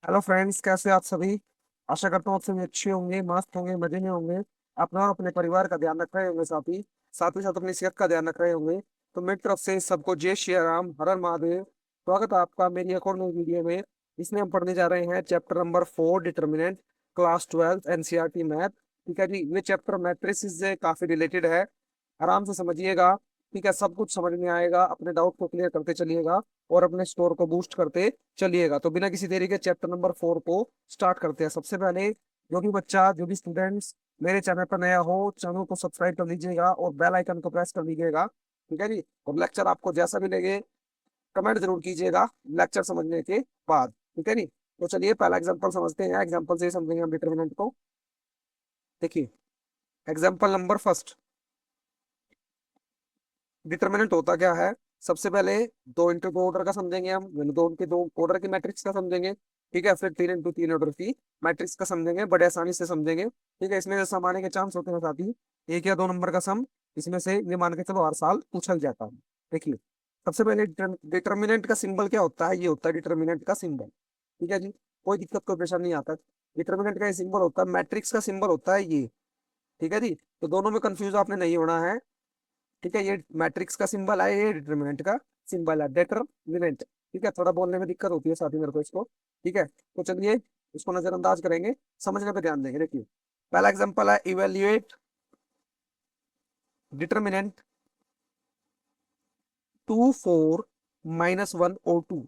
Hello friends, कैसे आप सभी। आशा करता हूँ आप सभी अच्छे होंगे, मस्त होंगे, मजे में होंगे। अपना और अपने परिवार का ध्यान रख रहे होंगे, साथ ही साथ अपनी सेहत का ध्यान रख रहे होंगे। तो मेरी तरफ से सबको जय श्री राम, हर हर महादेव। स्वागत है आपका मेरी एक और नई वीडियो में। इसमें हम पढ़ने जा रहे हैं chapter number 4, determinant, class 12 NCERT math. ठीक है जी, ये चैप्टर मैट्रिसेस से काफी रिलेटेड है। आराम से समझिएगा। ठीक है, सब कुछ समझ में आएगा, अपने डाउट को क्लियर करते चलिएगा और अपने स्कोर को बूस्ट करते चलिएगा। तो बिना किसी देरी के चैप्टर नंबर 4 को स्टार्ट करते हैं। सबसे पहले जो भी स्टूडेंट्स मेरे चैनल पर नया हो, चैनल को सब्सक्राइब कर लीजिएगा और बेल आइकन को प्रेस कर लीजिएगा। ठीक है जी। और लेक्चर आपको जैसा भी लगे कमेंट जरूर कीजिएगा लेक्चर समझने के बाद। ठीक है जी। तो चलिए पहला एग्जाम्पल समझते हैं, एग्जाम्पल से ही समझेंगे हम डिटरमिनेंट को। देखिए, एग्जाम्पल नंबर फर्स्ट। डिटरमिनेंट होता क्या है? सबसे पहले दो इंटू दो ऑर्डर का समझेंगे हम, यानी दो उनके दो ऑर्डर की मैट्रिक्स का समझेंगे। ठीक है, फिर तीन इंटू तीन ऑर्डर की मैट्रिक्स का समझेंगे, बड़े आसानी से समझेंगे। ठीक है, इसमें जो सम आने के चांस होते हैं साथ ही एक या दो नंबर का सम, इसमें से ये मान के चलो हर साल पूछा जाता है। देखिए, सबसे पहले डिटर्मिनेंट का सिंबल क्या होता है? ये होता है डिटर्मिनेंट का सिंबल। ठीक है जी, कोई दिक्कत कोई परेशानी नहीं आता। डिटर्मिनेंट का ये सिंबल होता है, मैट्रिक्स का सिंबल होता है ये। ठीक है जी, तो दोनों में कंफ्यूज आपने नहीं होना है। ठीक है, ये मैट्रिक्स का सिंबल है, ये डिटरमिनेंट का सिंबल है, डिटरमिनेंट। ठीक है, थोड़ा बोलने में दिक्कत होती है साथ ही मेरे को इसको। ठीक है, तो चलिए इसको नजरअंदाज करेंगे, समझने पे ध्यान देंगे। देखिए, पहला एग्जांपल है, इवेल्युएट डिटरमिनेंट 2 4 - 1 और 2।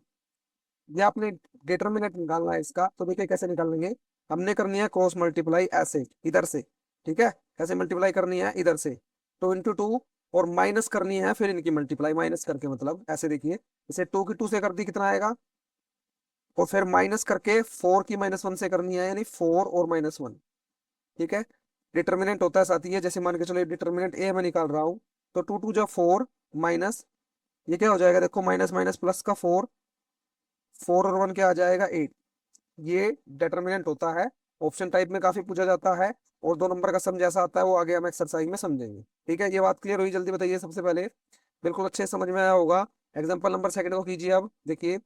ये आपने डिटरमिनेंट निकालना है इसका, तो देखिए कैसे निकालेंगे। हमने करनी है क्रॉस मल्टीप्लाई ऐसे इधर से। ठीक है, कैसे मल्टीप्लाई करनी है? इधर से 2 × 2, और माइनस करनी है फिर इनकी मल्टीप्लाई माइनस करके, मतलब ऐसे देखिए। इसे 2 की 2 से कर दी, कितना आएगा? और फिर माइनस करके 4 की -1 से करनी है, यानी 4 और -1। ठीक है, डिटर्मिनेंट होता है साथ ही है, जैसे मान के चलो डिटर्मिनेंट ए मैं निकाल रहा हूँ, तो 2 × 2 = 4 माइनस, ये क्या हो जाएगा? देखो, माइनस माइनस प्लस का 4, 4 और 1 क्या आ जाएगा? 8। ये डिटर्मिनेंट होता है, ऑप्शन टाइप में काफी पूछा जाता है, और दो नंबर का सम जैसा आता है वो आगे हम एक्सरसाइज में समझेंगे। ठीक है, ये बात क्लियर हुई? जल्दी बताइए सबसे पहले, बिल्कुल अच्छे से समझ में आया होगा। एग्जाम्पल नंबर सेकंड को कीजिए अब। देखिए,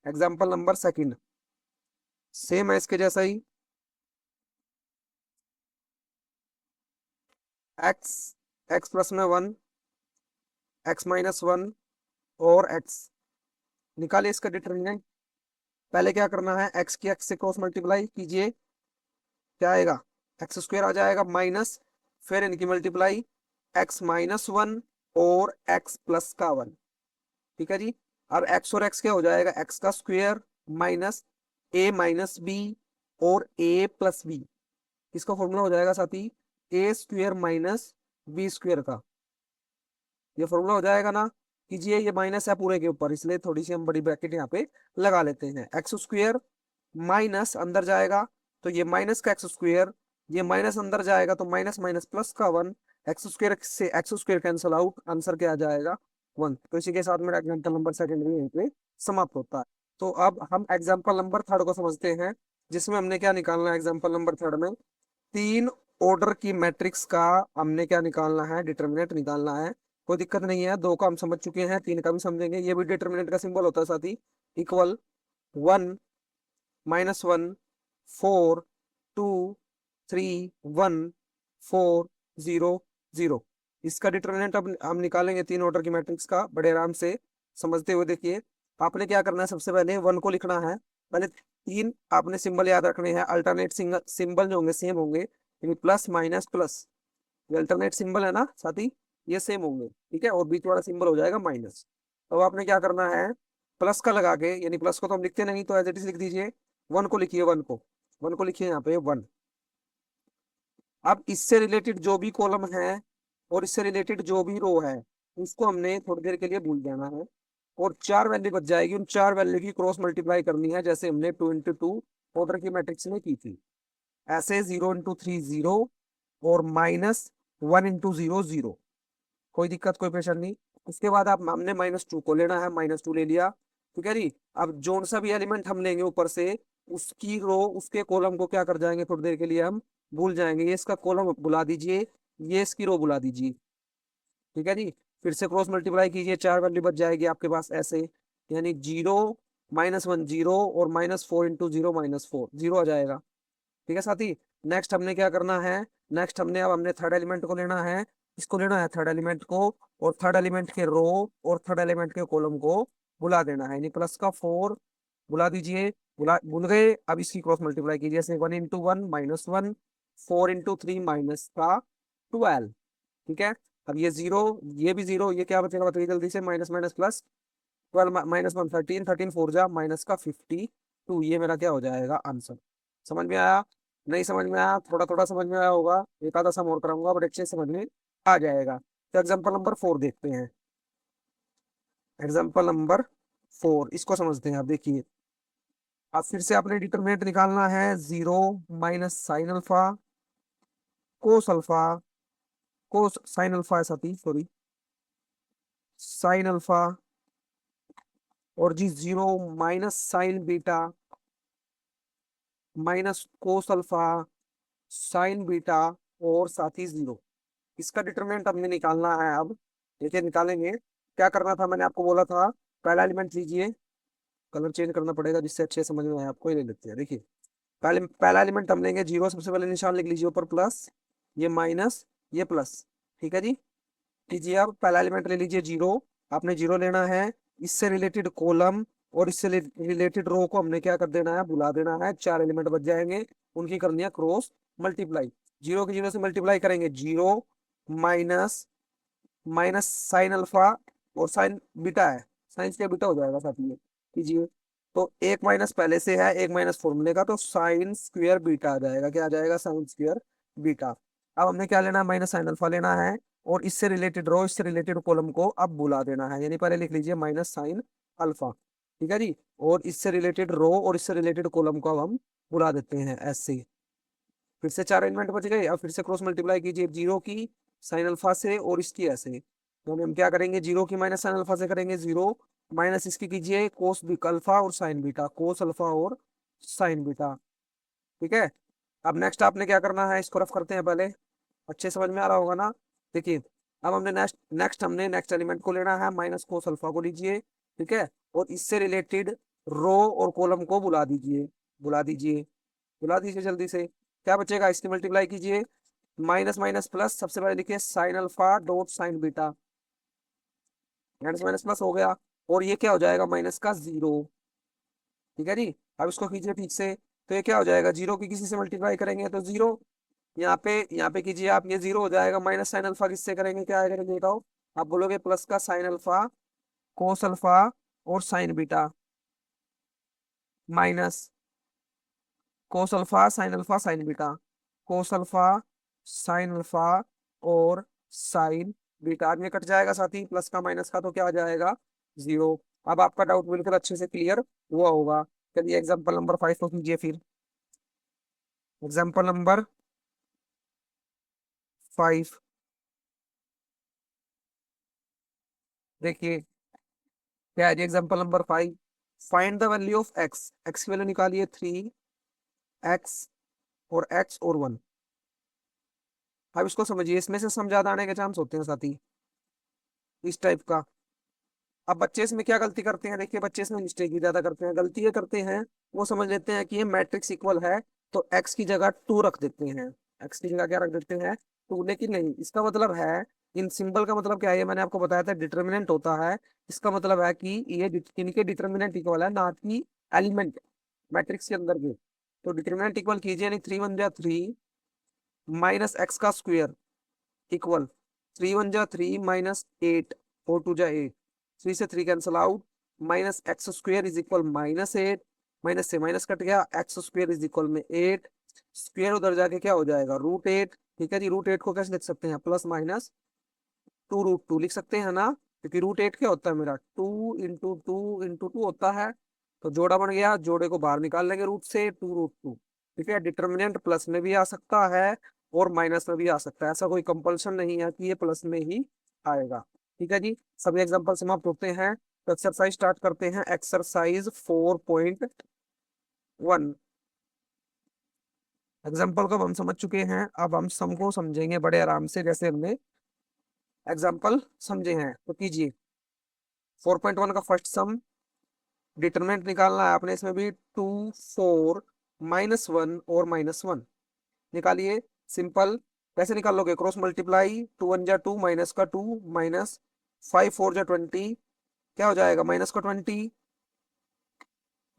एग्जाम्पल नंबर सेकंड सेम है इसके जैसा ही। एक्स, एक्स प्लस में 1, x - 1 और x। निकालिए इसका डिटर्मिनेंट। पहले क्या करना है, x की x से क्रॉस मल्टीप्लाई कीजिए, क्या आएगा? x² आ जाएगा, माइनस, फिर इनकी मल्टीप्लाई, x - 1 और x+1। ठीक है जी। अब x और x क्या हो जाएगा? x का स्क्वायर माइनस a - b और a+b। इसका फॉर्मूला हो जाएगा साथी a² - b² का। ये फॉर्मूला हो जाएगा ना? कीजिए, ये माइनस है पूरे के ऊपर, इसलिए थोड़ी सी हम बड़ी ब्रैकेट यहाँ पे लगा लेते हैं। x² माइनस अंदर जाएगा, तो ये माइनस का x², ये माइनस अंदर जाएगा तो माइनस माइनस प्लस का 1, x² से x² कैंसिल आउट, आंसर क्या आ जाएगा? 1। तो इसी के साथ मेरा एग्जाम्पल नंबर सेकंड भी यहीं पे समाप्त होता है। तो अब हम एग्जाम्पल नंबर थर्ड को समझते हैं, जिसमें हमने क्या निकालना है? एग्जाम्पल नंबर थर्ड में तीन ऑर्डर की मैट्रिक्स का हमने क्या निकालना है? डिटर्मिनेंट निकालना है। कोई दिक्कत नहीं है, दो का हम समझ चुके हैं, तीन का भी समझेंगे। ये भी डिटर्मिनेंट का सिंबल होता है साथ ही, इक्वल 1 - 1 4 2 3 1 4 0 0। इसका डिटर्मिनेंट अब हम निकालेंगे तीन ऑर्डर की मैट्रिक्स का, बड़े आराम से समझते हुए। देखिए, आपने क्या करना है, सबसे पहले 1 को लिखना है। पहले तीन आपने सिंबल याद रखने हैं, अल्टरनेट सिंगल सिंबल जो होंगे सेम होंगे, यानी प्लस माइनस प्लस। ये अल्टरनेट सिंबल है ना साथी, ये सेम होंगे। ठीक है, और बीच वाला सिंबल हो जाएगा माइनस। तो आपने क्या करना है, प्लस का लगा के, यानी प्लस को तो हम लिखते नहीं, तो एज इट इज लिख दीजिए। 1 को लिखिए, 1 को लिखिए यहाँ पे 1। अब इससे रिलेटेड जो भी कॉलम है और इससे रिलेटेड जो भी रो है, उसको हमने थोड़ी देर के लिए भूल जाना है, और चार वैल्यू बच जाएगी। उन चार वैल्यू की क्रॉस मल्टीप्लाई करनी है, जैसे हमने 2 × 2 ऑर्डर की मैट्रिक्स में की थी। ऐसे 0 × 3 0, और -1 × 0 0। कोई दिक्कत कोई परेशानी नहीं। उसके बाद आप हमने -2 को लेना है, -2 ले लिया। ठीक है जी। अब जोन सा भी एलिमेंट हम लेंगे ऊपर से, उसकी रो उसके कॉलम को क्या कर जाएंगे, थोड़ी देर के लिए हम भूल जाएंगे। ये इसका कॉलम बुला दीजिए, ये इसकी रो बुला दीजिए। ठीक है जी। फिर से क्रॉस मल्टीप्लाई कीजिए, चार वैल्यू बच जाएगी आपके पास ऐसे, यानी 0 -1 0 और -4 इंटू 0 -4 0 आ जाएगा। ठीक है साथी। नेक्स्ट हमने क्या करना है, नेक्स्ट हमने थर्ड एलिमेंट को लेना है, इसको लेना है थर्ड एलिमेंट को, और थर्ड एलिमेंट के रो और थर्ड एलिमेंट के कॉलम को बुला देना है, यानी प्लस का 4 बुला दीजिए। भूल गए, अब इसकी क्रॉस मल्टीप्लाई कीजिए, जैसे 1 इंटू 1 -1, 4 इंटू 3 माइनस का 12। ठीक है। अब ये जीरो, ये भी जीरो, ये क्या बचेगा बताइए जल्दी से, माइनस माइनस प्लस, 12 -1 13, 13 4 जा माइनस का 52, ये मेरा क्या हो जाएगा आंसर। समझ में आया? नहीं समझ में आया, थोड़ा थोड़ा समझ में आया होगा, एक आधा सम और कराऊंगा बट अच्छे से समझ में आ जाएगा। तो एग्जाम्पल नंबर 4 देखते हैं। एग्जाम्पल नंबर 4 इसको समझते हैं। आप देखिए, अब फिर से आपने डिटरमिनेंट निकालना है, 0 minus sine alpha cos alpha, कोस साइन अल्फा ऐसा थी, सॉरी, साइन अल्फा, और जी 0 minus sign beta minus cos alpha sign beta, और साथ ही 0। इसका डिटरमिनेंट हमने निकालना है। अब देखिए निकालेंगे, क्या करना था मैंने आपको बोला था, पहला एलिमेंट लीजिए, कलर चेंज करना पड़ेगा जिससे अच्छे समझ में आए आपको, ही ले लेते हैं। देखिए पहले पहला एलिमेंट हम लेंगे 0, सबसे पहले निशान लिख लीजिए ऊपर प्लस, ये माइनस, ये प्लस। ठीक है जी। कीजिए, आप पहला एलिमेंट ले लीजिए 0, आपने 0 लेना है, इससे रिलेटेड कॉलम और इससे रिलेटेड रो को हमने क्या कर देना है, बुला देना है, 4 एलिमेंट बच जाएंगे, उनकी करनी है क्रॉस मल्टीप्लाई। 0 की 0 से मल्टीप्लाई करेंगे, 0 माइनस माइनस साइन अल्फा, और साइन बीटा है, साइन से बीटा हो जाएगा साथ में। कीजिए, तो एक माइनस पहले से है, एक माइनस फॉर्मूले का, तो साइन स्क्वायर बीटा आ जाएगा, क्या आ जाएगा, साइन स्क्वायर बीटा। अब हमने क्या लेना है, माइनस साइन अल्फा लेना है, और इससे रिलेटेड रो, इससे रिलेटेड कॉलम को अब बुला देना है, यानी पहले लिख लीजिए माइनस साइन अल्फा। ठीक है जी। और इससे रिलेटेड रो और इससे रिलेटेड कॉलम को अब हम बुला देते हैं ऐसे। फिर से 4 एलिमेंट बच गए, अब फिर से क्रॉस मल्टीप्लाई कीजिए 0 की साइन अल्फा से और इसकी ऐसे, तो हम क्या करेंगे, 0 की माइनस साइन अल्फा से करेंगे 0, माइनस इसकी कीजिए कोस अल्फा और साइन बीटा, कोस अल्फा और साइन बीटा। ठीक है। अब नेक्स्ट आपने क्या करना है, इसको रफ करते हैं पहले, अच्छे समझ में आ रहा होगा ना। देखिए, अब हमने नेक्स्ट एलिमेंट को लेना है, माइनस कोस अल्फा को लीजिए। ठीक है। और इससे रिलेटेड रो और कॉलम को बुला दीजिए, बुला दीजिए, बुला दीजिए जल्दी से। क्या बचेगा, इसकी मल्टीप्लाई कीजिए, माइनस माइनस प्लस, सबसे पहले लिखिए sine alpha dot sign beta, minus minus plus हो गया, और ये क्या हो जाएगा, माइनस का 0। ठीक है जी। अब इसको कीजिए ठीक से, तो ये क्या हो जाएगा, 0 की किसी से मल्टीप्लाई करेंगे तो 0, यहाँ पे कीजिए आप, ये 0 हो जाएगा, माइनस साइन अल्फा किससे करेंगे, क्या आएगा बताओ, आप बोलोगे प्लस का साइन अल्फा कोस अल्फा और sign beta, minus cos alpha sign beta, cos alpha sine alpha और साइन बीटा, आदमी कट जाएगा साथी, प्लस का माइनस का तो क्या आ जाएगा, 0। अब आपका डाउट बिल्कुल अच्छे से क्लियर हुआ होगा। चलिए एग्जांपल नंबर 5 को कीजिए फिर। एग्जांपल नंबर 5 देखिए, क्या है example number 5, find the value of x, x की वैल्यू निकालिए 3, एक्स और एक्स और 1। अब इसको समझिए, इसमें से सम ज्यादा आने के चांस होते हैं साथी, इस टाइप का। अब बच्चे इसमें क्या गलती करते हैं, देखिए बच्चे इसमें मिस्टेक ही ज्यादा करते हैं, गलती ये करते हैं, वो समझ लेते हैं कि ये मैट्रिक्स इक्वल है, तो एक्स की जगह 2 रख देते हैं, एक्स की जगह क्या रख देते हैं, 2। लेकिन नहीं, इसका मतलब है, इन सिंबल का मतलब क्या है, ये मैंने आपको बताया था, डिटर्मिनेंट होता है। इसका मतलब है कि ये इनके डिटर्मिनेंट इक्वल है, ना कि एलिमेंट मैट्रिक्स के अंदर के। तो डिटर्मिनेंट इक्वल कीजिए, यानी 3 1 जा 3 माइनस एक्स का स्क्वायर इक्वल 3 1 जा 3 माइनस 8, 4 2 जा 8, 3 से 3 cancel out, minus x square is equal -8, minus से माइनस कट गया, एक्स स्क्वायर इज इक्वल में 8, स्क्वायर उधर जाके क्या हो जाएगा, √8। ठीक है जी। √8 को कैसे लिख सकते हैं, प्लस माइनस 2 √2 लिख सकते हैं ना, क्योंकि √8 क्या होता है मेरा, 2 × 2 × 2 होता है, तो जोड़ा बन गया, जोड़े को बाहर निकाल लेंगे रूट से, 2 √2। ठीक है। डिटर्मिनेंट प्लस में भी आ सकता है और माइनस में भी आ सकता है, ऐसा कोई कंपल्सन नहीं है कि ये प्लस में ही आएगा। ठीक है जी। सभी एग्जांपल समाप्त होते हैं, तो एक्सरसाइज स्टार्ट करते हैं, एक्सरसाइज 4.1। एग्जाम्पल को हम समझ चुके हैं, अब हम सम को समझेंगे बड़े आराम से, जैसे हमने एग्जाम्पल समझे हैं, तो कीजिए 4.1 का फर्स्ट सम, डिटरमिनेंट निकालना है आपने, इसमें भी 2 4 -1 और -1 निकालिए। सिंपल कैसे निकाल लोगे, क्रॉस मल्टीप्लाई, 2 1 जा 2, माइनस का 2, माइनस 5 4 जा 20, क्या हो जाएगा माइनस का 20,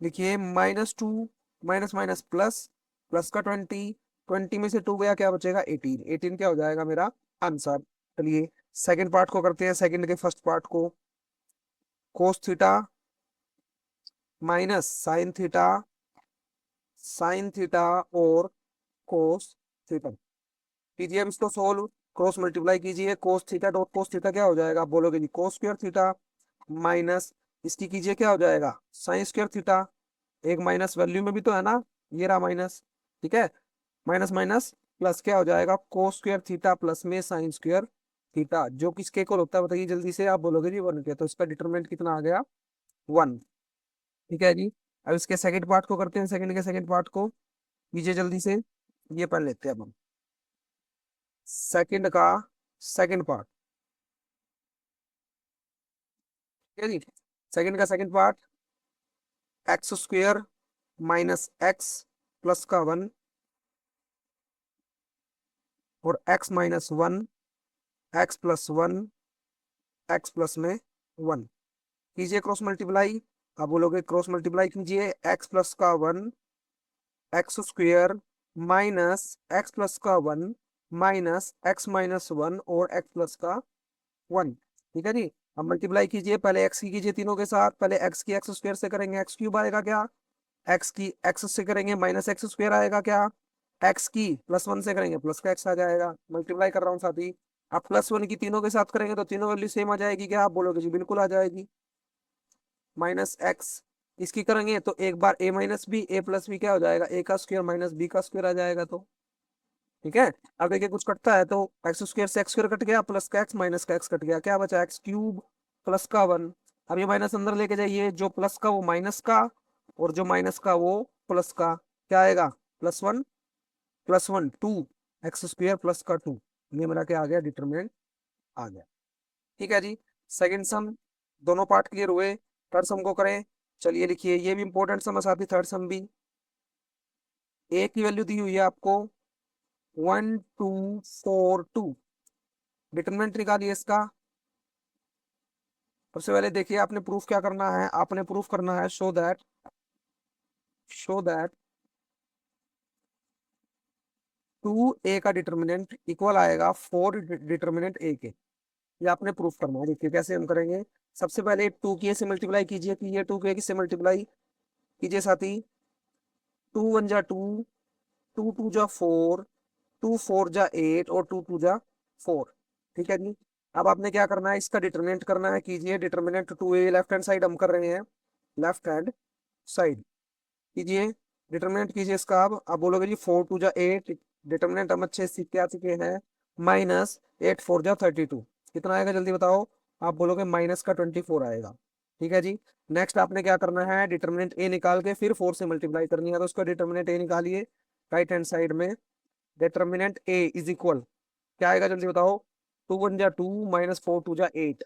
लिखिए -2, माइनस माइनस प्लस, प्लस का 20, 20 में से 2 गया क्या बचेगा 18, 18 क्या हो जाएगा मेरा आंसर। चलिए सेकंड पार्ट को करते हैं, सेकंड के फर्स्ट पार्ट को। Cos theta minus sine theta, sine theta और कोस थीटा, कीजिए अब इसको सोल्व। क्रॉस मल्टीप्लाई कीजिए, cos theta dot cos theta क्या हो जाएगा, आप बोलोगे जी कोस स्क्वायर थीटा, माइनस इसकी कीजिए क्या हो जाएगा साइन स्क्वायर थीटा, एक माइनस वैल्यू में भी तो है ना, ये रहा माइनस, ठीक है, माइनस माइनस प्लस क्या हो जाएगा कोस स्क्वायर थीटा प्लस में साइन स्क्वायर थीटा, जो किसके इक्वल होता है बताइए जल्दी से, आप बोलोगे जी 1 के, तो इसका डिटरमिनेंट कितना आ गया 1, ठीक है जी। अब इसके सेकंड पार्ट को करते हैं, सेकंड के सेकंड पार्ट को कीजिए जल्दी से, ये पढ़ लेते हैं अब हम सेकंड का सेकंड पार्ट, ठीक है जी। सेकंड का second part, x square minus x plus का 1 और x minus 1, x plus 1, x plus में 1, कीजिए क्रॉस मल्टीप्लाई, आप बोलोगे क्रॉस मल्टीप्लाई कीजिए, एक्स प्लस का 1, x square minus x plus का 1, माइनस एक्स माइनस 1 और एक्स प्लस का 1, ठीक है जी। अब मल्टीप्लाई कीजिए, पहले एक्स की कीजिए तीनों के साथ, पहले एक्स की एक्स स्क्वेयर से करेंगे एक्स क्यूब आएगा क्या, एक्स की एक्स से करेंगे माइनस एक्स स्क्वेयर आएगा क्या, एक्स की प्लस 1 से करेंगे प्लस का एक्स आ जाएगा, मल्टीप्लाई कर रहा हूँ साथ ही। अब प्लस 1 की तीनों के साथ करेंगे तो तीनों वैल्यू सेम आ जाएगी क्या, आप बोलोगे जी बिल्कुल आ जाएगी, माइनस एक्स, इसकी करेंगे तो एक बार ए माइनस बी, ए प्लस बी क्या हो जाएगा, ए का स्क्वायर माइनस बी का स्क्वायर आ जाएगा, तो ठीक है। अब देखिए कुछ कटता है तो एक्स स्क्वायर से एक्स स्क्वायर कट गया, प्लस का एक्स माइनस का एक्स कट गया, क्या बचा एक्स क्यूब प्लस का 1, अब ये माइनस अंदर लेके जाइए, जो प्लस का वो माइनस का और जो माइनस का वो प्लस का, क्या आएगा +1, +1 2, एक्स स्क्वायर प्लस का 2, ये मेरा क्या आ गया डिटरमिनेंट आ गया, ठीक है जी। सेकंड सम दोनों पार्ट क्लियर हुए, थर्ड सम को करें। चलिए लिखिए, ये भी इंपॉर्टेंट सम है साथ ही थर्ड सम भी। ए की वैल्यू दी हुई है आपको 1242, डिटरमिनेंट निकालिए इसका। सबसे पहले देखिए आपने प्रूफ क्या करना है, आपने प्रूफ करना है शो दैट 2a का डिटरमिनेंट इक्वल आएगा 4 डिटरमिनेंट a के, ये आपने प्रूफ करना है। देखिए कैसे हम करेंगे, सबसे पहले 2 की a से मल्टीप्लाई कीजिए, कि ये 2 की a से मल्टीप्लाई कीजिए साथी, 2 1 जा 2, 2 2 जा 4, 2 4 जा 8 और 2 2 जा 4, ठीक है जी। अब आपने क्या करना है, इसका डिटरमिनेंट करना है, कीजिए determinant 2a, left hand side हम कर रहे हैं, लेफ्ट हैंड साइड कीजिए, डिटरमिनेंट कीजिए इसका। अब आप बोलोगे जी 4 2 जा 8, डिटरमिनेंट हम अच्छे सीख के आ चुके हैं, माइनस 8 4 जा 32, कितना आएगा जल्दी बताओ, आप बोलोगे माइनस का 24 आएगा, ठीक है जी। नेक्स्ट आपने क्या करना है, डिटरमिनेंट ए निकाल के फिर 4 से मल्टीप्लाई करनी है, तो उसका डिटरमिनेंट ए निकालिए राइट हैंड साइड में, डिटरमिनेंट ए इज इक्वल क्या आएगा जल्दी बताओ, 2 1 जा 2, माइनस 4 2 जा 8,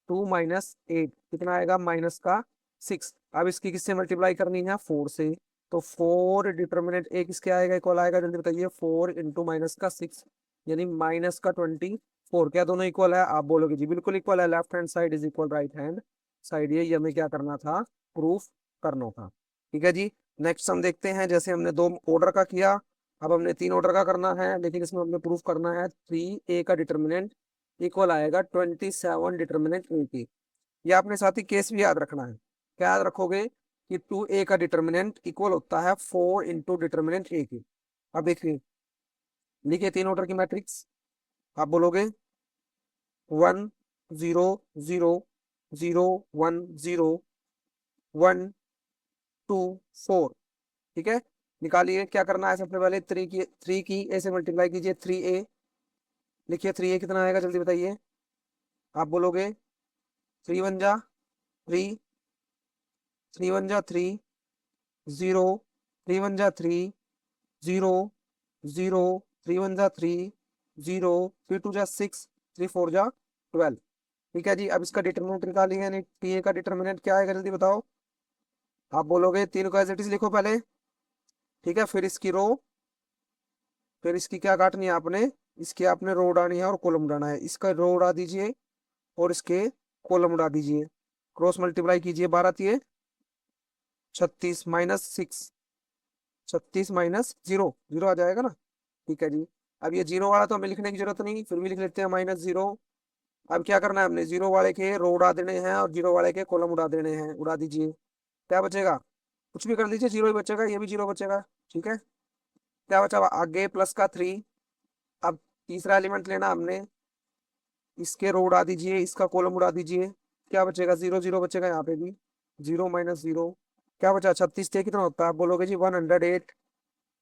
2 माइनस 8 कितना आएगा माइनस का 6, अब इसकी किससे मल्टीप्लाई करनी है 4 से, तो 4 डिटरमिनेंट ए किसके आएगा इक्वल आएगा जल्दी बताइए, 4 इंटू माइनस का 6 यानी माइनस का 24, क्या दोनों इक्वल है, आप बोलोगे जी बिल्कुल इक्वल है, left hand side is equal right hand side, ये हमें क्या करना था प्रूफ करना था, ठीक है जी। नेक्स्ट हम देखते हैं, जैसे हमने 2 ऑर्डर का किया, अब हमने 3 ऑर्डर का करना है, लेकिन इसमें हमने प्रूफ करना है 3a का डिटरमिनेंट इक्वल आएगा 27 डिटरमिनेंट ए की, ये आपने साथ ही केस भी याद रखना है, क्या याद रखोगे कि 2a का डिटरमिनेंट इक्वल होता है 4 इंटू डिटरमिनेंट ए की। अब देखिए लिखिए 3 ऑर्डर की मैट्रिक्स, आप बोलोगे 1 0 0 0 1 0 1 2 4, ठीक है। निकालिए क्या करना है, सबसे पहले 3 की ए से मल्टीप्लाई कीजिए, 3a, लिखिए 3a कितना आएगा जल्दी बताइए, आप बोलोगे 3 1 जा 3, 3 1 जा 3, 0, 3 1 जा 3, 0 0, 3 1 जा 3, 0, 3 2 जा 6, 3 4 जा 12, ठीक है जी। अब इसका डिटरमिनेंट निकालिए, यानी टी ए का डिटरमिनेंट क्या आएगा जल्दी बताओ, आप बोलोगे तीन को एज इट इज लिखो पहले, ठीक है, फिर इसकी रो, फिर इसकी क्या काटनी है आपने, इसकी आपने रो उड़ानी है और कॉलम उड़ाना है। इसका रो उड़ा दीजिए और इसके कॉलम उड़ा दीजिए। क्रॉस मल्टीप्लाई कीजिए, 12 36 -6, 36 -0, जीरो आ जाएगा ना। ठीक है जी। अब ये जीरो वाला तो हमें लिखने की जरूरत नहीं, फिर भी लिख लेते हैं -0। अब क्या करना है, हमने जीरो वाले के रो उड़ा देने हैं और जीरो वाले के कॉलम उड़ा देने हैं। उड़ा दीजिए, क्या बचेगा, कुछ भी कर दीजिए, जीरो ही बचेगा, ये भी जीरो बचेगा। ठीक है, क्या बचा आगे, +3। अब तीसरा एलिमेंट लेना हमने, इसके रो उड़ा दीजिए, इसका कॉलम उड़ा दीजिए, क्या बचेगा, 0 0 बचेगा यहाँ पे भी। 0 - 0 क्या बचा, 36 थे, कितना होता है, आप बोलोगे जी 108,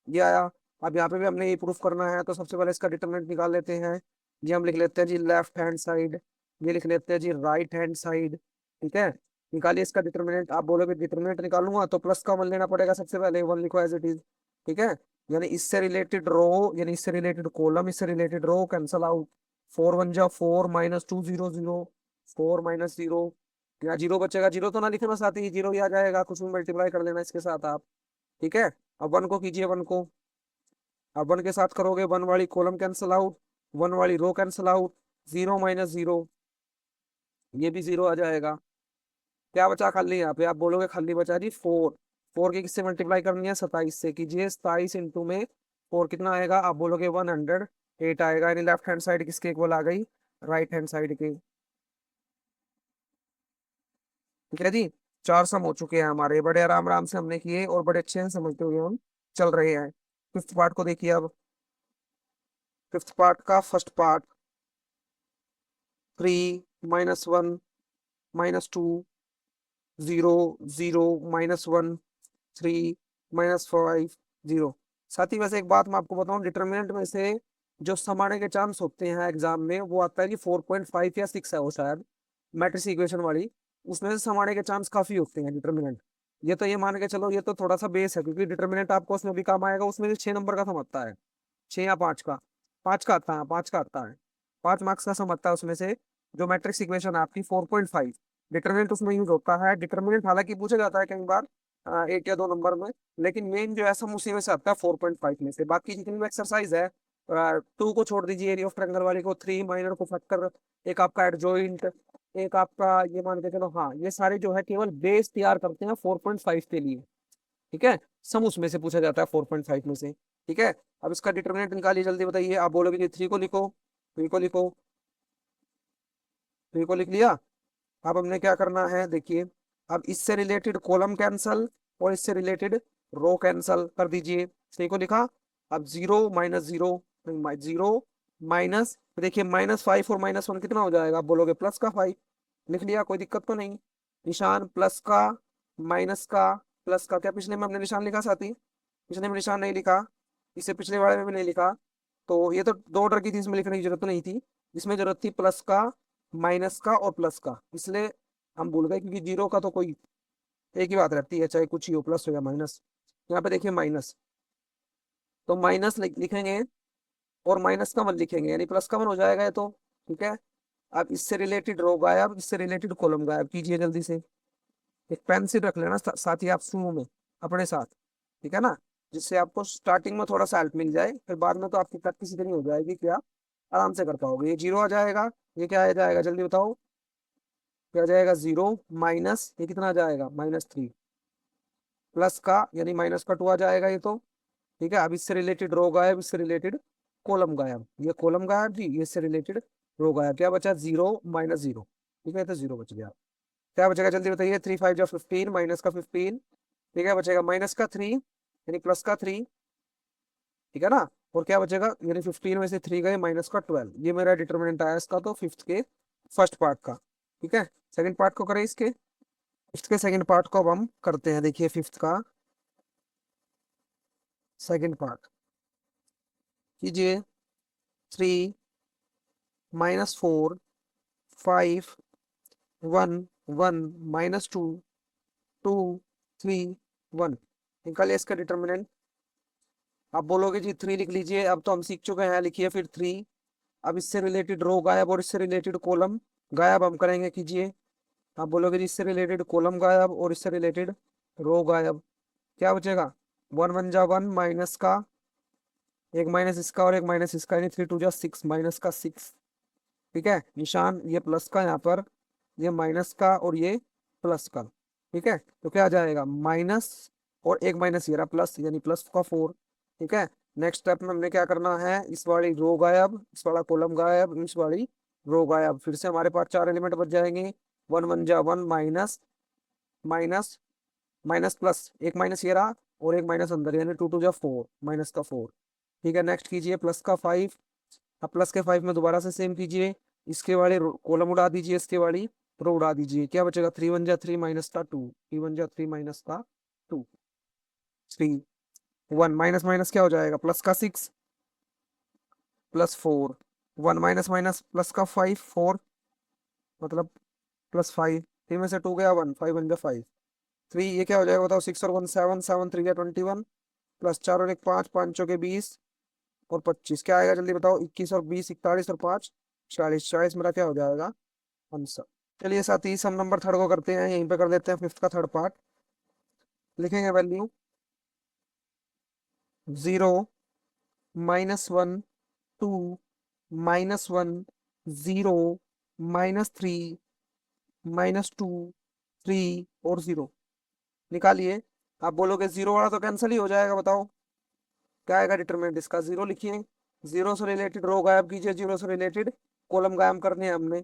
ये आया। अब यहाँ पे भी हमने ये प्रूफ करना है, तो सबसे पहले इसका डिटरमिनेंट निकाल लेते हैं। ये हम लिख लेते हैं जी लेफ्ट हैंड साइड, ये लिख लेते हैं जी राइट हैंड साइड। ठीक है, निकालिए इसका डिटरमिनेंट। आप बोलोगे डिटरमिनेंट निकालूंगा तो प्लस कॉमन लेना पड़ेगा, सबसे पहले 1 लिखो एज इट इज। ठीक है, यानी इससे रिलेटेड रो, यानी इससे रिलेटेड कॉलम, इससे रिलेटेड रो कैंसल आउट। 4 1 जा 4 -2 0 0, 4 - 0, यहाँ जीरो बचेगा, जीरो तो ना लिखे बस, आती ही जीरो ही आ जाएगा, कुछ भी मल्टीप्लाई कर लेना इसके साथ आप। ठीक है, अब वन को कीजिए, वन को, अब वन के साथ करोगे, वन वाली कॉलम कैंसल आउट, वन वाली रो कैंसल आउट, 0 - 0, ये भी जीरो आ जाएगा। क्या बचा खाली, यहाँ पे आप बोलोगे खाली बचा जी 4। 4 की किससे मल्टीप्लाई करनी है, 27 से कीजिए, 27 इंटू में 4 कितना आएगा, आप बोलोगे 108 आएगा, यानी लेफ्ट हैंड साइड किसके इक्वल आ गई, राइट हैंड साइड के। ठीक है जी, चार सम हो चुके हैं हमारे, बड़े आराम आराम से हमने किए और बड़े अच्छे से समझते हुए हम चल रहे हैं। फिफ्थ पार्ट को देखिए अब। फिफ्थ पार्ट का फर्स्ट पार्ट, 3 - 1 -2 0 0 -1 3 -5 0। साथ ही वैसे एक बात मैं आपको बताऊं, डिटर्मिनेंट में से जो सम आने के चांस होते हैं एग्जाम में, वो आता है कि 4.5 या 6 है वो शायद, मैट्रिक्स इक्वेशन वाली, उसमें से सम आने के चांस काफी होते हैं डिटर्मिनेंट। ये तो ये मान के चलो, ये तो थोड़ा सा बेस है, क्योंकि डिटर्मिनेंट आपको उसमें भी काम आएगा, उसमें भी 6 नंबर का सम आता है, 6 या 5 का, 5 का आता है, 5 का आता है, 5 मार्क्स का सम आता है उसमें से। जो मैट्रिक्स इक्वेशन है आपकी 4.5, डिटर्मिनेंट उसमें यूज होता है। डिटर्मिनेंट हालांकि पूछा जाता है कई बार 1 या 2 नंबर में, लेकिन मेन जो है सम उसी में से आता है 4.5 में से। बाकी जितनी भी एक्सरसाइज है, 2 को छोड़ दीजिए, एरिया ऑफ ट्रायंगल वाली को, 3 माइनर को फैक्टर, एक आपका एडजॉइंट, एक आपका ये मान के चलो, हाँ ये सारे जो है केवल बेस तैयार करते हैं 4.5 के लिए। ठीक है, सम उसमें से पूछा जाता है 4.5 में से। ठीक है, अब इसका डिटरमिनेंट निकालिए, जल्दी बताइए। आप बोलोगे कि 3 को लिखो, 3 को लिखो, 3 को लिख लिया। अब हमने क्या करना है देखिए, अब इससे रिलेटेड कॉलम कैंसल और इससे रिलेटेड रो कैंसल कर दीजिए। 3 को लिखा। अब 0 - 0, 0 माइनस, देखिए -5 और -1 कितना हो जाएगा, आप बोलोगे +5। लिख लिया, कोई दिक्कत तो नहीं। निशान प्लस का, माइनस का, प्लस का, क्या पिछले में हमने निशान लिखा साथी, पिछले में निशान नहीं लिखा, इसे पिछले वाले में भी नहीं लिखा, तो ये तो 2 ऑर्डर की थी, इसमें लिखने की जरूरत नहीं थी। इसमें जरूरत थी प्लस का, माइनस का और प्लस का, इसलिए हम भूल गए, क्योंकि जीरो का तो कोई एक ही बात रहती है, चाहे कुछ ही हो, प्लस हो या माइनस। यहाँ पे देखिए माइनस, तो माइनस लिखेंगे और माइनस का वन लिखेंगे, यानी प्लस का वन हो जाएगा ये तो। ठीक है, अब इससे रिलेटेड रो गायब, इससे रिलेटेड कॉलम गायब कीजिए जल्दी से। एक पेंसिल रख लेना साथ ही आप शुरू में अपने साथ, ठीक है ना, जिससे आपको स्टार्टिंग में थोड़ा सा हेल्प मिल जाए, फिर बाद में तो आपकी प्रैक्टिस इतनी हो जाएगी कि आप आराम से कर पाओगे। ये जीरो आ जाएगा, ये क्या आ जाएगा जल्दी बताओ, क्या आ जाएगा, 0 माइनस, ये कितना आ जाएगा, -3, प्लस का यानी -2 आ जाएगा ये तो। ठीक है, अब इससे रिलेटेड रो गायब, इससे रिलेटेड कॉलम गायब, ये कॉलम गायब जी, ये इससे रिलेटेड रो गायब, क्या बचा, 0 - 0। ठीक है, तो 0 बच गया। क्या बचेगा जल्दी बताइए, 3 5 जा 15, माइनस का 15, ठीक है, बचेगा -3 यानी +3। ठीक है ना, और क्या बचेगा, यानी 15 में से 3 गए, -12, ये मेरा डिटर्मिनेंट आया इसका, तो फिफ्थ के फर्स्ट पार्ट का। ठीक है, सेकंड पार्ट को करें इसके, फिफ्थ के सेकंड पार्ट को अब हम करते हैं। देखिए फिफ्थ का सेकंड पार्ट कीजिए। 3 - 4 5 1 1 -2 2 3 1, निकालिए इसका डिटर्मिनेंट। आप बोलोगे जी 3 लिख लीजिए, अब तो हम सीख चुके हैं, लिखिए फिर 3। अब इससे रिलेटेड रो गायब और इससे रिलेटेड कॉलम गायब हम करेंगे, कीजिए। आप बोलोगे जी इससे रिलेटेड कॉलम गायब और इससे रिलेटेड रो गायब, क्या बचेगा, 1 1 जा 1 माइनस का एक माइनस इसका और एक माइनस इसका, यानी 3 2 जा 6 माइनस का 6। ठीक है, निशान ये प्लस का यहाँ पर, ये माइनस का और ये प्लस का। ठीक है, तो क्या आ जाएगा माइनस और एक माइनस ये रहा प्लस, यानी प्लस का 4। ठीक है, नेक्स्ट स्टेप में हमने क्या करना है, इस वाली रो गायब, इस वाला कॉलम गायब, इस वाली रो गायब, फिर से हमारे पास 4 एलिमेंट बच जाएंगे। 1 1 जा 1 माइनस माइनस माइनस प्लस एक माइनस ये रहा और एक माइनस अंदर, यानी 2 2 जा 4 माइनस का 4। ठीक है, नेक्स्ट कीजिए प्लस का 5। अब प्लस के 5 में दोबारा से सेम कीजिए, इसके वाले कॉलम उड़ा दीजिए, इसके वाली रो उड़ा दीजिए, क्या बचेगा 3 1 जा 3 माइनस का 2, 3 1 जा 3 माइनस का 2, 3 1 माइनस माइनस क्या हो जाएगा, प्लस का 6 प्लस 4, 1 माइनस माइनस प्लस का 5 4, मतलब प्लस 5, 3 में से 2 गया 1, 5 1 जा 5, 3 ये क्या हो जाएगा बताओ, 6 और 1 7, 7 3 जा 21, प्लस 4 और एक 5, 5 चौके 20 और 25, क्या आएगा जल्दी बताओ, 21 और 20 41 और 5 40, 40 मेरा क्या हो जाएगा आंसर। चलिए साथी सम नंबर थर्ड को करते हैं, यहीं पे कर देते हैं फिफ्थ का थर्ड पार्ट। लिखेंगे वैल्यू 0 -1 2 -1 0 -3 -2 3 और 0 निकालिए। आप बोलोगे जीरो वाला तो कैंसिल ही हो जाएगा, बताओ क्या आएगा डिटरमिनेंट इसका, जीरो लिखिए। जीरो से रिलेटेड रो गायब कीजिए, जीरो से रिलेटेड कॉलम गायब करने हैं हमने,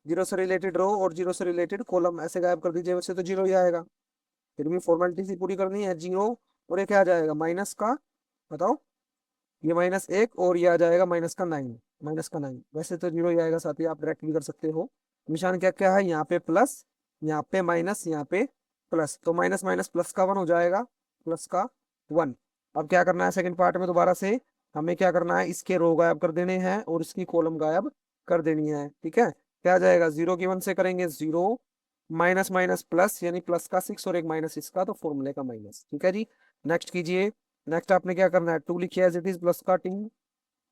जीरो से रिलेटेड रो और जीरो से रिलेटेड कॉलम ऐसे गायब कर दीजिए, वैसे तो जीरो ही आएगा, फिर भी फॉर्मेलिटी सी पूरी करनी है, जीरो और ये क्या आ जाएगा माइनस का, बताओ ये -1 और ये आ जाएगा -9, -9 वैसे तो जीरो ही आएगा, साथ ही आप डायरेक्ट भी कर सकते हो। निशान क्या क्या है, यहाँ पे प्लस, यहाँ पे माइनस, यहाँ पे प्लस, तो माइनस माइनस प्लस का 1 हो जाएगा, प्लस का 1। अब क्या करना है सेकंड पार्ट में, दोबारा से हमें क्या करना है, इसके रो गायब कर देने हैं और इसकी कॉलम गायब कर देनी है। ठीक है, क्या आ जाएगा, 0 की 1 से करेंगे 0 माइनस माइनस प्लस, यानी प्लस का 6 और एक माइनस इसका, तो फॉर्मूले का माइनस। ठीक है जी, नेक्स्ट कीजिए। नेक्स्ट आपने क्या करना है, 2 लिखिए एज इट इज प्लस का 2।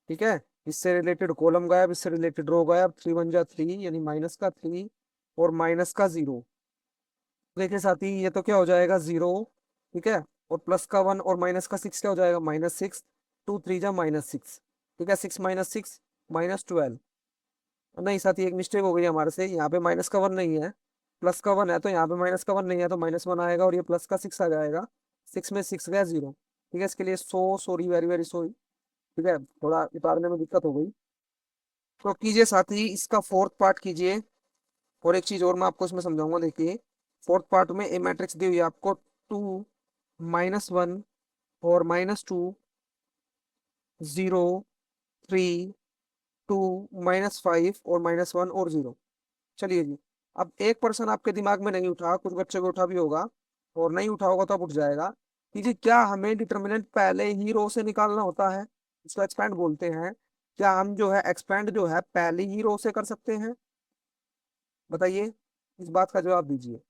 ठीक है, इससे रिलेटेड कॉलम गायब, इससे रिलेटेड रो गायब, 3 1 जा 3 यानी माइनस का 3 और माइनस का 0। देखिए साथी ये तो क्या हो जाएगा 0। ठीक है, और प्लस का 1 और माइनस का 6 क्या हो जाएगा -6, 2 3 जा -6। ठीक है, 6 -6 -12। नहीं साथी एक मिस्टेक हो गई हमारे से, यहाँ पे माइनस का 1 नहीं है, प्लस का 1 है, तो यहाँ पे माइनस का 1 नहीं है तो -1 आएगा और ये प्लस का 6 आ जाएगा, 6 में 6 गया 0। ठीक है, इसके लिए सॉरी वेरी वेरी सॉरी। ठीक है, थोड़ा उतारने में दिक्कत हो गई। तो कीजिए साथ ही इसका फोर्थ पार्ट कीजिए, और एक चीज और मैं आपको इसमें समझाऊंगा, देखिए फोर्थ पार्ट में ए मैट्रिक्स दी हुई है आपको, 2 -1 और -2 0 3 2 -5 और -1 और 0। चलिए जी, अब एक पर्सन आपके दिमाग में नहीं उठा, कुछ बच्चे को उठा भी होगा और नहीं उठा होगा तो अब उठ जाएगा कि जी क्या हमें डिटर्मिनेंट पहले ही रो से निकालना होता है, इसको एक्सपेंड बोलते हैं, क्या हम जो है एक्सपेंड जो है पहले ही रो से कर सकते हैं, बताइए, इस बात का जवाब दीजिए।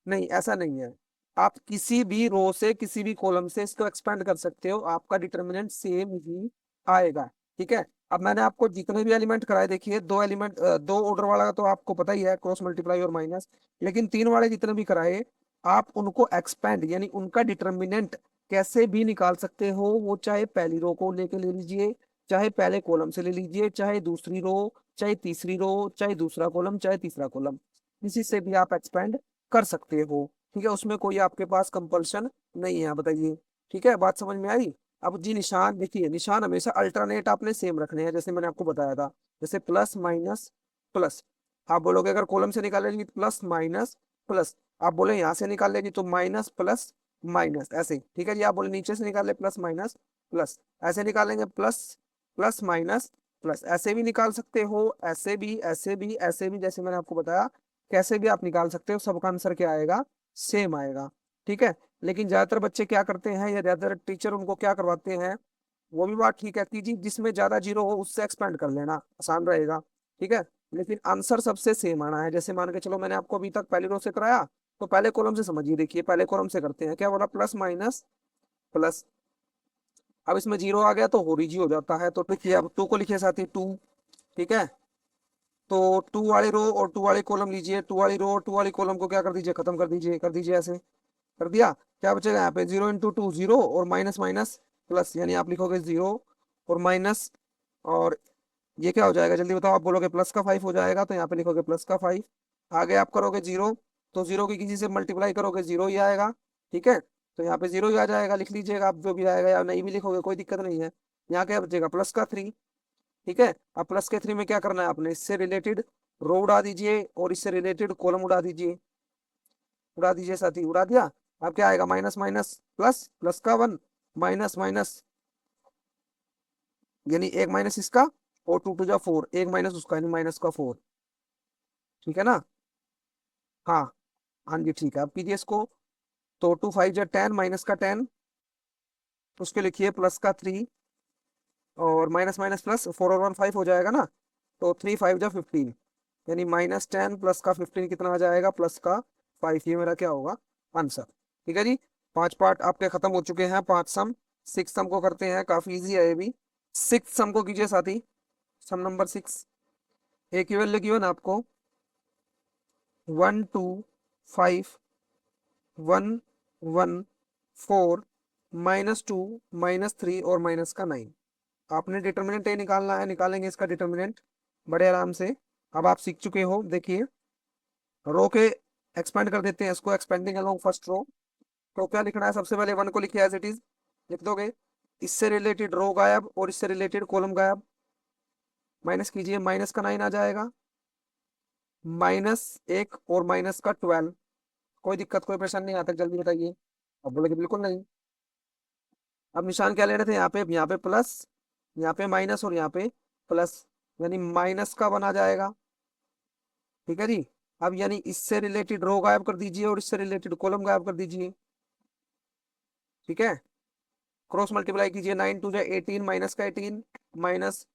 नहीं ऐसा नहीं है, आप किसी भी रो से किसी भी कॉलम से इसको एक्सपेंड कर सकते हो, आपका डिटर्मिनेंट सेम ही आएगा। ठीक है, अब मैंने आपको जितने भी एलिमेंट कराए, देखिए दो एलिमेंट, दो ऑर्डर वाला का तो आपको पता ही है, क्रॉस मल्टीप्लाई और माइनस, लेकिन तीन वाले जितने भी कराए आप उनको एक्सपेंड यानी उनका डिटर्मिनेंट कैसे भी निकाल सकते हो, वो चाहे पहली रो को लेके ले लीजिए, चाहे पहले कॉलम से ले लीजिए, चाहे दूसरी रो, चाहे तीसरी रो, चाहे दूसरा कॉलम, चाहे तीसरा कॉलम, किसी से भी आप एक्सपेंड कर सकते हो। ठीक है, उसमें कोई आपके पास कंपल्शन नहीं है, बताइए। ठीक है, बात समझ में आई। अब जी निशान देखिए, निशान हमेशा अल्टरनेट आपने सेम रखने हैं, जैसे मैंने आपको बताया था, जैसे प्लस माइनस प्लस, आप बोलोगे अगर कॉलम से निकालेगी तो प्लस माइनस प्लस, आप बोले यहाँ से निकाल लेगी तो माइनस प्लस माइनस, ऐसे। ठीक है जी, आप बोले नीचे से निकाल ले प्लस माइनस प्लस, ऐसे निकालेंगे प्लस प्लस माइनस प्लस, ऐसे भी निकाल सकते हो, ऐसे भी ऐसे भी ऐसे भी, जैसे मैंने आपको बताया कैसे भी आप निकाल सकते हो, सबका आंसर क्या आएगा, सेम आएगा। ठीक है, लेकिन ज्यादातर बच्चे क्या करते हैं या ज्यादातर टीचर उनको क्या करवाते हैं, वो भी बात ठीक है कि जी जिसमें ज्यादा जीरो हो उससे एक्सपेंड कर लेना आसान रहेगा। ठीक है, लेकिन आंसर सबसे सेम आना है, जैसे मान के चलो मैंने आपको अभी तक पहली रो से कराया, तो पहले कॉलम से समझिए, देखिए पहले कॉलम से करते हैं, क्या बोला प्लस माइनस प्लस, अब इसमें जीरो आ गया तो होरिजी हो जाता है, तो लिखिए, अब टू को लिखिए साथ ही 2। ठीक है, तो 2 वाली रो और 2 वाली कॉलम लीजिए, 2 वाली रो और 2 वाली कॉलम को क्या कर दीजिए, खत्म कर दीजिए ऐसे। कर दिया। क्या बचेगा यहाँ पे, 0 × 2 0 और माइनस माइनस प्लस, यानी आप लिखोगे 0 और माइनस, और ये क्या हो जाएगा जल्दी बताओ, आप बोलोगे +5 हो जाएगा, तो यहाँ पे लिखोगे +5। आगे आप करोगे 0, तो 0 की किसी से मल्टीप्लाई करोगे 0 ही आएगा। ठीक है, तो यहाँ पे 0 ही आ जाएगा, लिख लीजिएगा आप जो भी आएगा, या नहीं भी लिखोगे कोई दिक्कत नहीं है। यहाँ क्या बचेगा, +3। ठीक है, अब +3 में क्या करना है आपने, इससे रिलेटेड रो उड़ा दीजिए और इससे रिलेटेड कॉलम उड़ा दीजिए, उड़ा दीजिए साथी, उड़ा दिया। अब क्या आएगा, माइनस माइनस प्लस, प्लस का 1, माइनस माइनस, यानी एक माइनस इसका, और 2 × 4, एक माइनस उसका, यानी माइनस का 4। ठीक है ना। हाँ, हाँ जी ठीक है, अब कीजिए इसको। तो 2 × 5 = 10, माइनस का 10, उसके लिखिए +3, और माइनस माइनस प्लस, 4 और 1 5 हो जाएगा ना, तो 3 × 5 = 15, यानी -10 प्लस का 15 कितना आ जाएगा, +5। ये मेरा क्या होगा, आंसर। ठीक है जी, 5 पार्ट आपके खत्म हो चुके हैं, 5 सम। 6 सम को करते हैं, काफी इजी है ये भी। 6 सम को कीजिए साथी, सम नंबर 6। एक ही वैल्यू गिवन आपको, 1 2 5 1 1 4 -2 -3 और माइनस का 9। आपने डिटर्मिनेंट ए निकालना है, निकालेंगे इसका डिटर्मिनेंट बड़े आराम से। अब आप सीख चुके हो, देखिए रो के एक्सपेंड कर देते हैं इसको, एक्सपेंडिंग अलोंग फर्स्ट रो। तो क्या लिखना है, सबसे पहले 1 को लिखिए एज इट इज, लिख दोगे। इससे रिलेटेड रो गायब और इससे रिलेटेड कॉलम गायब, माइनस कीजिए, माइनस का 9 आ जाएगा, -1 और माइनस का 12। कोई दिक्कत कोई परेशानी नहीं आता, जल्दी बताइए। अब बोलोगे बिल्कुल नहीं। अब निशान क्या ले रहे थे, यहाँ पे प्लस, यहाँ पे माइनस और यहाँ पे प्लस, यानी माइनस का 1 आ जाएगा। ठीक है जी, अब यानी इससे रिलेटेड रो गायब कर दीजिए और इससे रिलेटेड कॉलम गायब कर दीजिए। ठीक है, क्रॉस मल्टीप्लाई कीजिए, 9 × 2 = 18, माइनस का 18, माइनस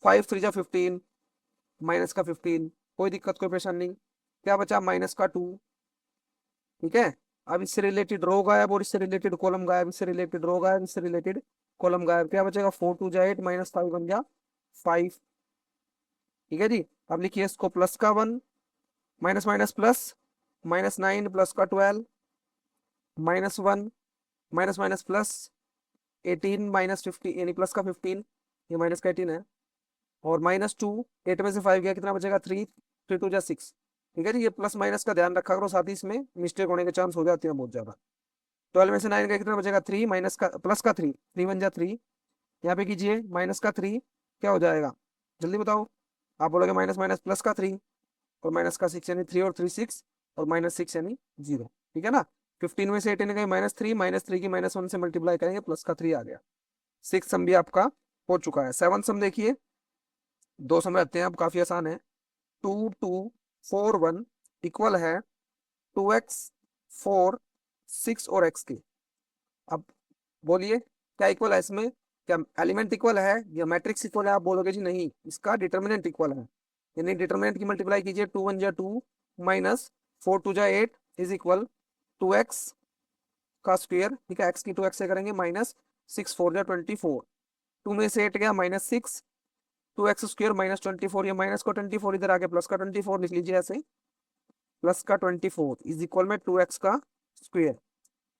5 × 3 = 15, माइनस का 15। कोई दिक्कत कोई परेशानी नहीं। क्या बचा, -2। ठीक है, अब इससे रिलेटेड रो गायब और इससे रिलेटेड कॉलम गायब, इससे रिलेटेड रो गायब, इससे रिलेटेड कॉलम गायब। क्या बचेगा, 4 × 2 = 8, -5 बन गया 5। ठीक है जी, अब लिखिए इसको, प्लस का 1, माइनस माइनस प्लस, -9 प्लस का 12, -1, माइनस माइनस प्लस 18, -15, यानी प्लस का 15, ये माइनस का 18 है, और -2, 8 में से 5 गया, कितना बचेगा, 3, 3 × 2 = 6। ठीक है जी, ये प्लस माइनस का ध्यान रखा करो, साथ ही इसमें मिस्टेक होने के चांस हो जाते हैं बहुत ज्यादा। 12 में से 9 गया, कितना बचेगा, 3, माइनस का प्लस का 3, 3 बन जा 3। यहाँ पे कीजिए, माइनस का 3 क्या हो जाएगा, जल्दी बताओ। आप बोलोगे माइनस माइनस प्लस का 3 और माइनस का 6, यानी 3 और 3 6, और -6 यानी 0। ठीक है ना, 15 में से 18 गए, -3, -3 की -1 से मल्टीप्लाई करेंगे, प्लस का 3 आ गया। 6 सम भी आपका हो चुका है। 7 सम देखिए, 2 सम रहते हैं, अब काफी आसान है। 2 2 4 1 इक्वल है 2x 4 6 और x के। अब बोलिए क्या इक्वल है इसमें, क्या एलिमेंट इक्वल है या मैट्रिक्स इक्वल है, आप बोलोगे जी नहीं, इसका डिटर्मिनेंट इक्वल है। यानी डिटर्मिनेंट की मल्टीप्लाई कीजिए, 2 1 = 2, -4 2 = 8 इज इक्वल 2x का स्क्वायर। ठीक है, x की 2x से करेंगे, -6 4 = 24, 2 में से 8 गया, -6, 2x² -24, ये माइनस का 24 इधर आके प्लस का 24 लिख लीजिए ऐसे, प्लस का 24 इज इक्वल में 2x का स्क्वायर।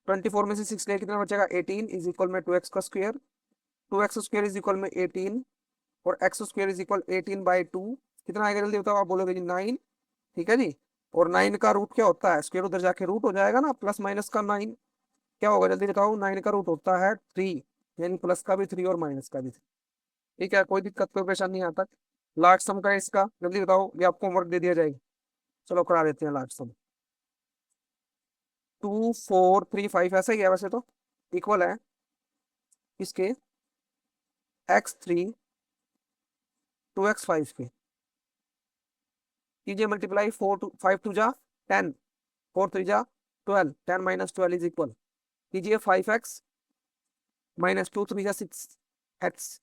24 में से 6 गया, कितना बचेगा, 18 इज इक्वल में 2x का स्क्वायर। 2x² इज इक्वल में 18, और x² इज इक्वल 18/2, कितना आएगा जल्दी बताओ, आप बोलोगे जी 9। ठीक है जी, और 9 का रूट क्या होता है, स्क्वायर उधर जाके रूट हो जाएगा ना, प्लस माइनस का 9 क्या होगा, जल्दी बताओ। 9 का रूट होता है 3, यानी प्लस का भी 3 और माइनस का भी 3। ठीक है, कोई दिक्कत कोई परेशानी यहाँ तक। लास्ट सम का है इसका, जल्दी बताओ, ये आपको होमवर्क दे दिया जाएगा। चलो करा देते हैं लास्ट सम। 2 4 3 5 ऐसा ही है वैसे तो, इक्वल है इसके x3 2x5 के। कीजिए मल्टीप्लाई, 4 2 5 2 जा 10, 4 3 जा 12, 10 - 12 इज इक्वल, कीजिए 5x -2 3 जा 6x।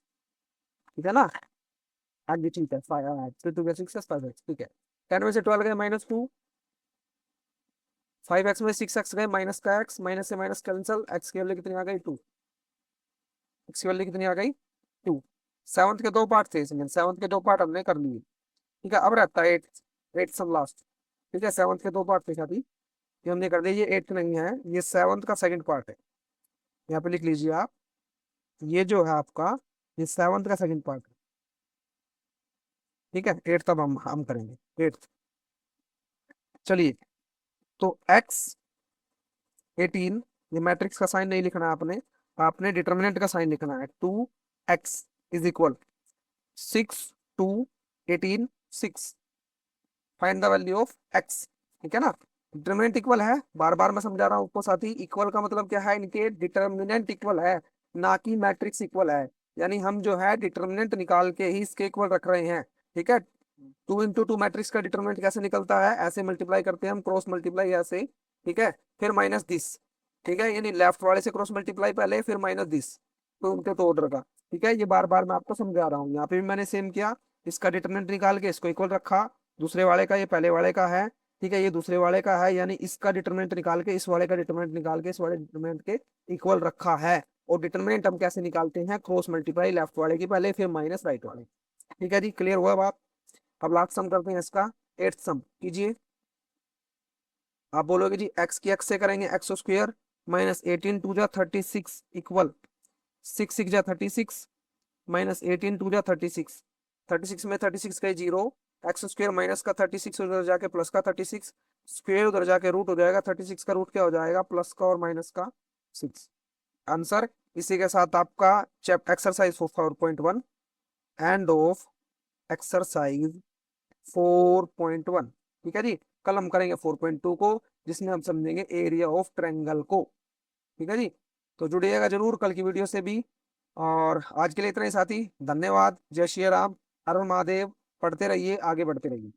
ठीक है ना, आगे ठीक है, 5 2 6 5x। ठीक है, 10 में से 12 गए, -2, 5x में 6x गए, माइनस का x, माइनस से माइनस कैंसिल, x की वैल्यू कितनी आ गई, 2। x की वैल्यू कितनी आ गई, 2। सेवंथ के 2 पार्ट थे इसमें, सेवंथ के 2 पार्ट हमने कर लिए। ठीक है, अब रहता है 8 सम लास्ट। ठीक है, सेवंथ के 2 पार्ट थे साथी, ये हमने कर दिया, ये 8th नहीं है, ये 7th का सेकंड पार्ट है। यहाँ पे लिख लीजिए आप, ये जो है आपका, ये 7th का सेकंड पार्ट है। ठीक है, 8th अब हम करेंगे 8th। चलिए, तो x18, ये मैट्रिक्स का साइन नहीं लिखना है आपने, आपने डिटर्मिनेंट का साइन लिखना है। 2x is equal 6 2 18 6, find the value of x। ठीक है ना, डिटर्मिनेंट इक्वल है, बार बार मैं समझा रहा हूँ आपको साथी, इक्वल का मतलब क्या है, इनके डिटर्मिनेंट इक्वल है, ना कि मैट्रिक्स इक्वल है। यानी हम जो है डिटर्मिनेंट निकाल के ही इसके इक्वल रख रहे हैं। ठीक है, 2 into 2 मैट्रिक्स का डिटर्मिनेंट कैसे निकलता है, ऐसे मल्टीप्लाई करते हैं हम, क्रॉस मल्टीप्लाई ऐसे। ठीक है, फिर माइनस दिस। ठीक है, यानी लेफ्ट वाले से क्रॉस मल्टीप्लाई पहले, फिर माइनस दिस, तो उनके तो ऑर्डर का। ठीक है, ये बार बार मैं आपको समझा रहा हूँ, यहाँ पे भी मैंने सेम किया, इसका डिटर्मिनेंट निकाल के इसको इक्वल रखा, दूसरे वाले का, ये पहले वाले का है। ठीक है, ये दूसरे वाले का है, यानी इसका डिटरमिनेंट निकाल के इस वाले का डिटरमिनेंट निकाल के इस वाले डिटरमिनेंट के इक्वल रखा है। और डिटरमिनेंट हम कैसे निकालते हैं, क्रॉस मल्टीप्लाई लेफ्ट वाले की पहले, फिर माइनस राइट वाले। ठीक है जी, क्लियर हुआ बात। अब लास्ट सम करते हैं इसका, 8th सम कीजिए। आप बोलोगे जी एक्स की एक्स से करेंगे, एक्स स्क्वायर माइनस 18 2 जा 36 इक्वल 6 6 जा 36 माइनस 18 2 जा 36, 36 में 36 का 0, एक्स स्क्वायर माइनस का 36 उधर जाके प्लस का 36, स्क्वायर उधर जाके रूट हो जाएगा, 36 का रूट क्या हो जाएगा, प्लस का और माइनस का 6। आंसर। इसी के साथ आपका chapter exercise 4.1 end of exercise 4.1। ठीक है जी, कल हम करेंगे 4.2 को, जिसमें हम समझेंगे एरिया ऑफ ट्रायंगल को। ठीक है जी, तो जुड़िएगा जरूर कल की वीडियो से भी। और आज के लिए इतना ही साथी, धन्यवाद, जय श्री राम, हर हर महादेव, पढ़ते रहिए, आगे बढ़ते रहिए।